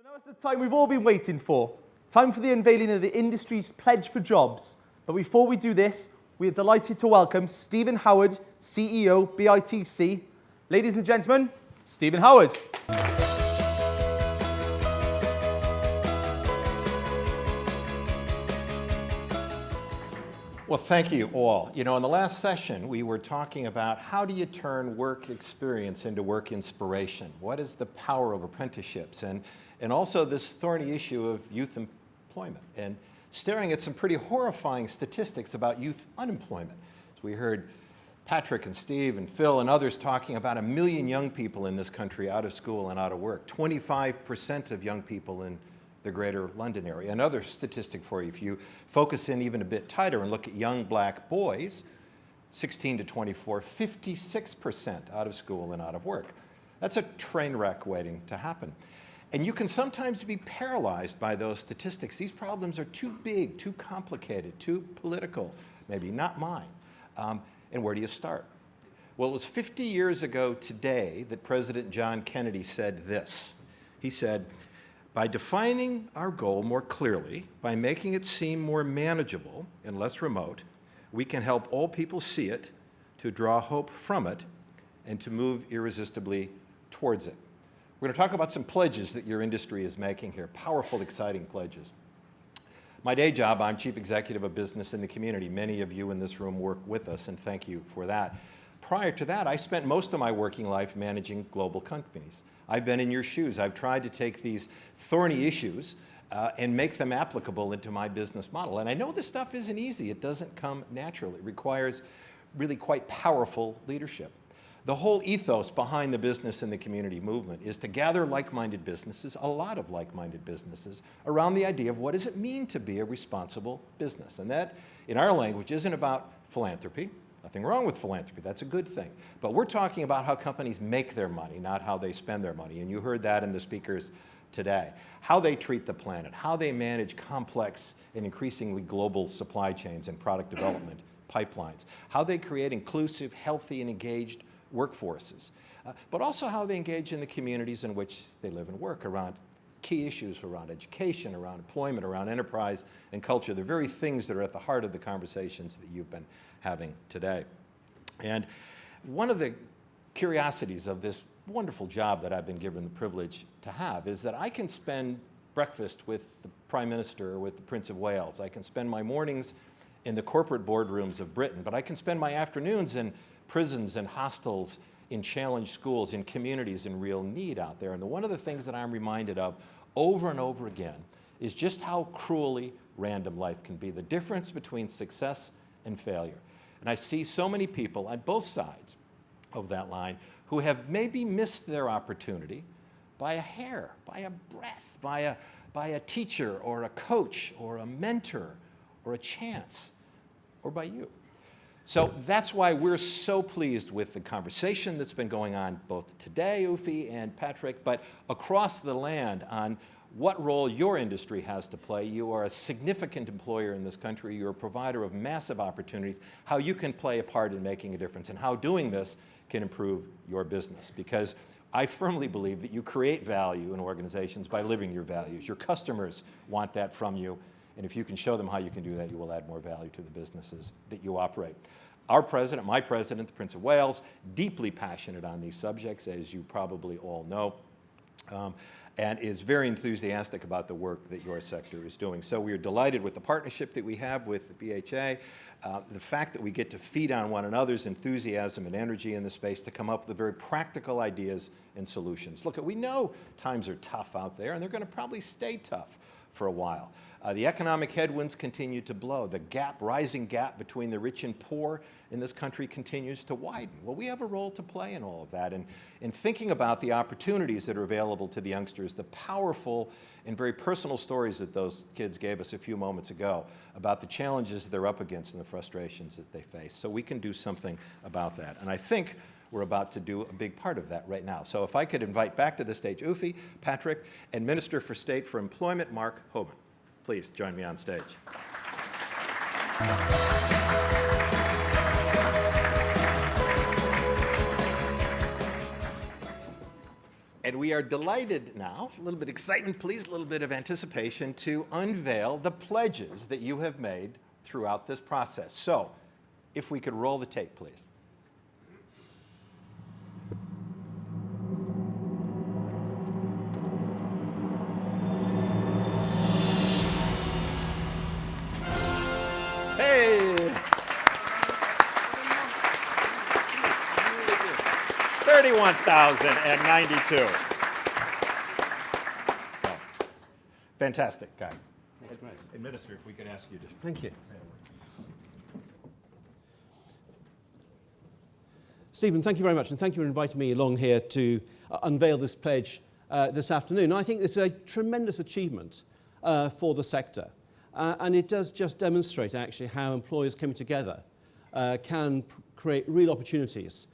Now it's the time we've all been waiting for. Time for the unveiling of the industry's pledge for jobs. But before we do this, we are delighted to welcome Stephen Howard, CEO, BITC. Ladies and gentlemen, Stephen Howard. Well, thank you all. You know, in the last session, we were talking about how do you turn work experience into work inspiration? What is the power of apprenticeships? And also this thorny issue of youth employment and staring at some pretty horrifying statistics about youth unemployment. So we heard Patrick and Steve and Phil and others talking about 1 million young people in this country out of school and out of work. 25% of young people in the greater London area. Another statistic for you, if you focus in even a bit tighter and look at young black boys, 16 to 24, 56% out of school and out of work. That's a train wreck waiting to happen. And you can sometimes be paralyzed by those statistics. These problems are too big, too complicated, too political, maybe not mine. And where do you start? Well, it was 50 years ago today that President John Kennedy said this. He said, "By defining our goal more clearly, by making it seem more manageable and less remote, we can help all people see it, to draw hope from it, and to move irresistibly towards it." We're going to talk about some pledges that your industry is making here, powerful, exciting pledges. My day job, I'm Chief Executive of Business in the Community. Many of you in this room work with us, and thank you for that. Prior to that, I spent most of my working life managing global companies. I've been in your shoes. I've tried to take these thorny issues and make them applicable into my business model. And I know this stuff isn't easy. It doesn't come naturally. It requires really quite powerful leadership. The whole ethos behind the business and the community movement is to gather like-minded businesses, a lot of like-minded businesses, around the idea of what does it mean to be a responsible business. And that, in our language, isn't about philanthropy. Nothing wrong with philanthropy, that's a good thing. But we're talking about how companies make their money, not how they spend their money. And you heard that in the speakers today. How they treat the planet, how they manage complex and increasingly global supply chains and product development pipelines, how they create inclusive, healthy, and engaged workforces, but also how they engage in the communities in which they live and work around key issues around education, around employment, around enterprise and culture, the very things that are at the heart of the conversations that you've been having today. And one of the curiosities of this wonderful job that I've been given the privilege to have is that I can spend breakfast with the Prime Minister or with the Prince of Wales. I can spend my mornings in the corporate boardrooms of Britain, but I can spend my afternoons in prisons and hostels, in challenged schools, in communities in real need out there. And one of the things that I'm reminded of over and over again is just how cruelly random life can be, the difference between success and failure. And I see so many people on both sides of that line who have maybe missed their opportunity by a hair, by a breath, by a teacher or a coach or a mentor or a chance, or by you. So that's why we're so pleased with the conversation that's been going on both today, Ufi and Patrick, but across the land on what role your industry has to play. You are a significant employer in this country. You're a provider of massive opportunities, how you can play a part in making a difference and how doing this can improve your business. Because I firmly believe that you create value in organizations by living your values. Your customers want that from you. And if you can show them how you can do that, you will add more value to the businesses that you operate. Our president, my president, the Prince of Wales, deeply passionate on these subjects, as you probably all know, and is very enthusiastic about the work that your sector is doing. So we are delighted with the partnership that we have with the BHA, the fact that we get to feed on one another's enthusiasm and energy in the space to come up with very practical ideas and solutions. Look, we know times are tough out there, and they're going to probably stay tough for a while. The economic headwinds continue to blow. The rising gap between the rich and poor in this country continues to widen. Well, we have a role to play in all of that. And in thinking about the opportunities that are available to the youngsters, the powerful and very personal stories that those kids gave us a few moments ago about the challenges they're up against and the frustrations that they face. So we can do something about that. And I think we're about to do a big part of that right now. So if I could invite back to the stage Ufi, Patrick, and Minister for State for Employment, Mark Hoban. Please join me on stage. And we are delighted now, a little bit of excitement, please, a little bit of anticipation, to unveil the pledges that you have made throughout this process. So, if we could roll the tape, please. Hey! 31,092. So, fantastic, guys. That's great. Administrator, if we could ask you to. Thank you. Stephen, thank you very much, and thank you for inviting me along here to unveil this pledge this afternoon. I think this is a tremendous achievement for the sector, and it does just demonstrate actually how employers coming together can create real opportunities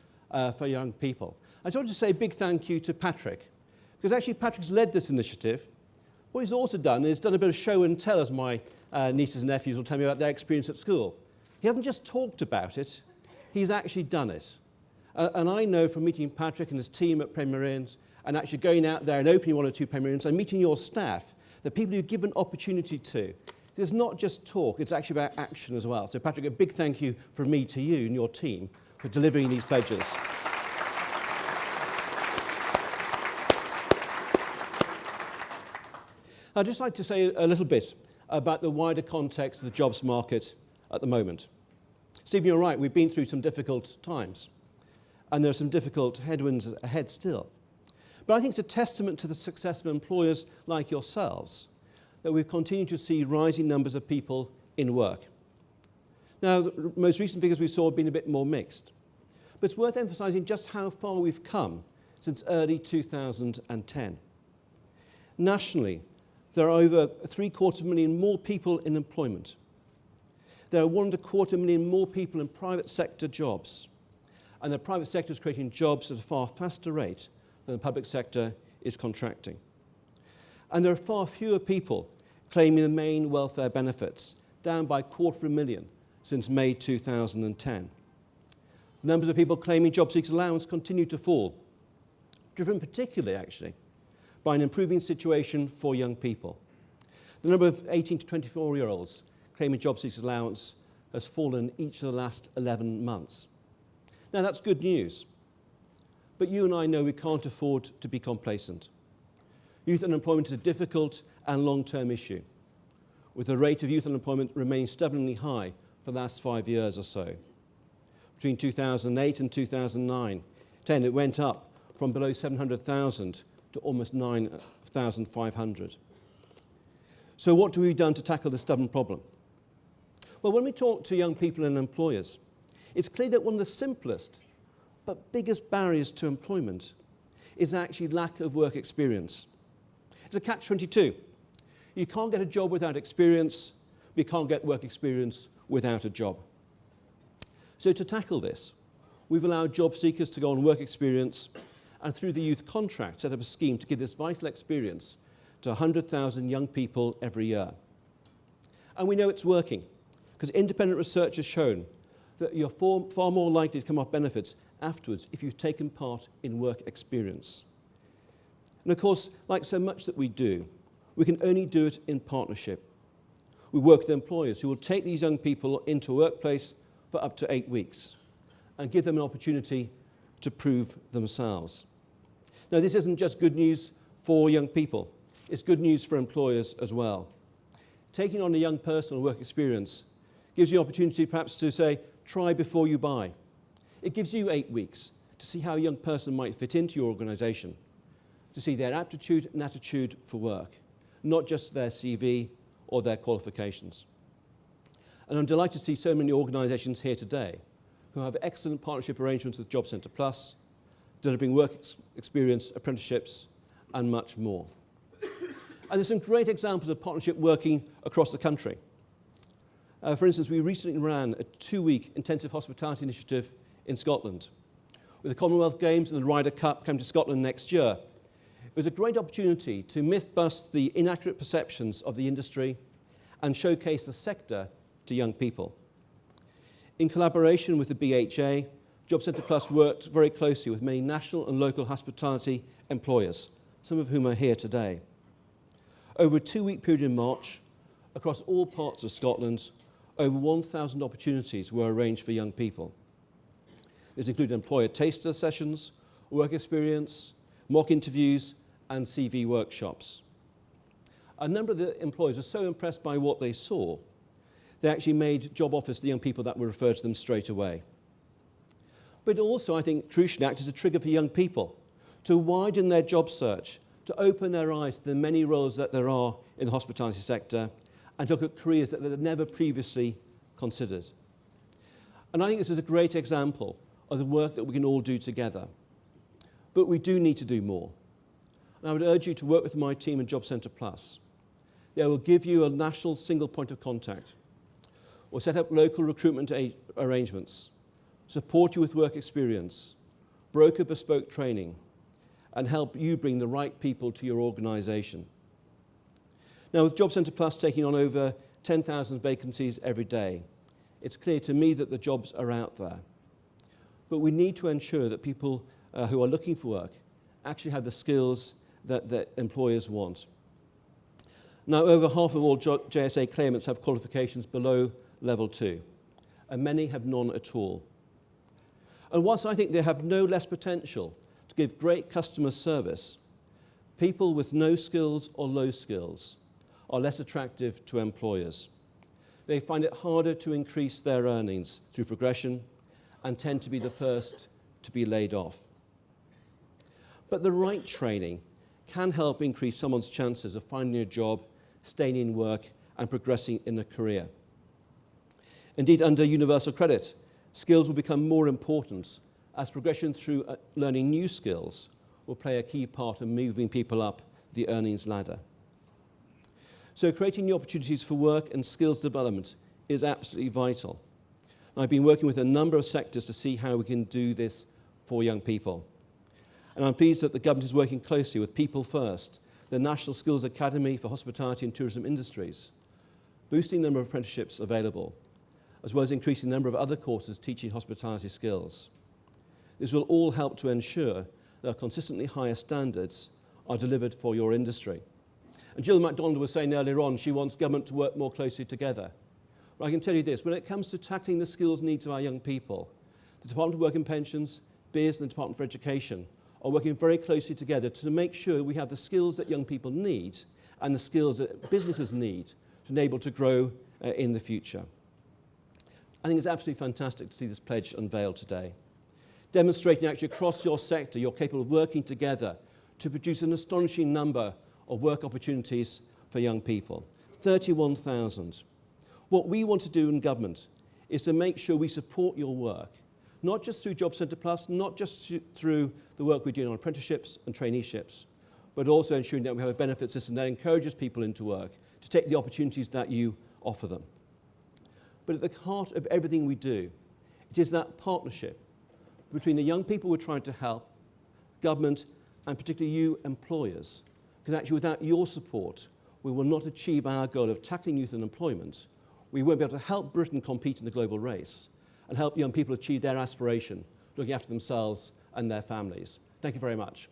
for young people. I just want to say a big thank you to Patrick, because actually Patrick's led this initiative. What he's also done is done a bit of show and tell, as my nieces and nephews will tell me about their experience at school. He hasn't just talked about it, he's actually done it. And I know from meeting Patrick and his team at Premier Inns, and actually going out there and opening one or two Premier Inns and meeting your staff, the people you've given opportunity to, it's not just talk, it's actually about action as well. So Patrick, a big thank you from me to you and your team for delivering these pledges. I'd just like to say a little bit about the wider context of the jobs market at the moment. Stephen, you're right, we've been through some difficult times, and there are some difficult headwinds ahead still. But I think it's a testament to the success of employers like yourselves that we've continued to see rising numbers of people in work. Now, the most recent figures we saw have been a bit more mixed, but it's worth emphasising just how far we've come since early 2010. Nationally, there are over 750,000 more people in employment. There are 1.25 million more people in private sector jobs. And the private sector is creating jobs at a far faster rate than the public sector is contracting. And there are far fewer people claiming the main welfare benefits, down by 250,000 since May 2010. The numbers of people claiming job seekers allowance continue to fall, driven particularly, actually, by an improving situation for young people. The number of 18 to 24-year-olds claiming job seekers allowance has fallen each of the last 11 months. Now, that's good news, but you and I know we can't afford to be complacent. Youth unemployment is a difficult and long-term issue, with the rate of youth unemployment remaining stubbornly high for the last 5 years or so. Between 2008 and 2010, it went up from below 700,000 to almost 9,500. So what have we done to tackle this stubborn problem? Well, when we talk to young people and employers, it's clear that one of the simplest but biggest barriers to employment is actually lack of work experience. It's a catch-22. You can't get a job without experience, but you can't get work experience without a job. So to tackle this, we've allowed job seekers to go on work experience, and through the youth contract set up a scheme to give this vital experience to 100,000 young people every year. And we know it's working, because independent research has shown that you're far more likely to come off benefits afterwards if you've taken part in work experience. And of course, like so much that we do, we can only do it in partnership. We work with employers who will take these young people into a workplace for up to 8 weeks and give them an opportunity to prove themselves. Now, this isn't just good news for young people. It's good news for employers as well. Taking on a young person with work experience gives you an opportunity perhaps to say, try before you buy. It gives you 8 weeks to see how a young person might fit into your organisation, to see their aptitude and attitude for work, not just their CV or their qualifications. And I'm delighted to see so many organisations here today who have excellent partnership arrangements with Job Centre Plus, delivering work experience, apprenticeships, and much more. And there's some great examples of partnership working across the country. For instance, we recently ran a 2-week intensive hospitality initiative in Scotland. With the Commonwealth Games and the Ryder Cup coming to Scotland next year, it was a great opportunity to myth-bust the inaccurate perceptions of the industry and showcase the sector to young people. In collaboration with the BHA, Job Centre Plus worked very closely with many national and local hospitality employers, some of whom are here today. Over a 2-week period in March, across all parts of Scotland, over 1,000 opportunities were arranged for young people. This included employer taster sessions, work experience, mock interviews, and CV workshops. A number of the employers were so impressed by what they saw, they actually made job offers to the young people that were referred to them straight away. But also, I think, crucially acted as a trigger for young people to widen their job search, to open their eyes to the many roles that there are in the hospitality sector, and to look at careers that they had never previously considered. And I think this is a great example of the work that we can all do together. But we do need to do more. And I would urge you to work with my team in Job Centre Plus. They will give you a national single point of contact, or set up local recruitment arrangements, support you with work experience, broker bespoke training, and help you bring the right people to your organisation. Now, with Job Centre Plus taking on over 10,000 vacancies every day, it's clear to me that the jobs are out there. But we need to ensure that people who are looking for work actually have the skills that employers want. Now, over half of all JSA claimants have qualifications below level 2, and many have none at all. And whilst I think they have no less potential to give great customer service, people with no skills or low skills are less attractive to employers. They find it harder to increase their earnings through progression and tend to be the first to be laid off. But the right training can help increase someone's chances of finding a job, staying in work, and progressing in a career. Indeed, under universal credit, skills will become more important as progression through learning new skills will play a key part in moving people up the earnings ladder. So creating new opportunities for work and skills development is absolutely vital. I've been working with a number of sectors to see how we can do this for young people. And I'm pleased that the government is working closely with People First, the National Skills Academy for Hospitality and Tourism Industries, boosting the number of apprenticeships available, as well as increasing the number of other courses teaching hospitality skills. This will all help to ensure that consistently higher standards are delivered for your industry. And Jill MacDonald was saying earlier on she wants government to work more closely together. Well, I can tell you this, when it comes to tackling the skills needs of our young people, the Department of Work and Pensions, BEARS and the Department for Education are working very closely together to make sure we have the skills that young people need and the skills that businesses need to enable to grow in the future. I think it's absolutely fantastic to see this pledge unveiled today, demonstrating actually across your sector you're capable of working together to produce an astonishing number of work opportunities for young people, 31,000. What we want to do in government is to make sure we support your work, not just through Job Centre Plus, not just through the work we're doing on apprenticeships and traineeships, but also ensuring that we have a benefit system that encourages people into work to take the opportunities that you offer them. But at the heart of everything we do, it is that partnership between the young people we're trying to help, government, and particularly you employers. Because actually without your support, we will not achieve our goal of tackling youth unemployment. We won't be able to help Britain compete in the global race and help young people achieve their aspiration, looking after themselves and their families. Thank you very much.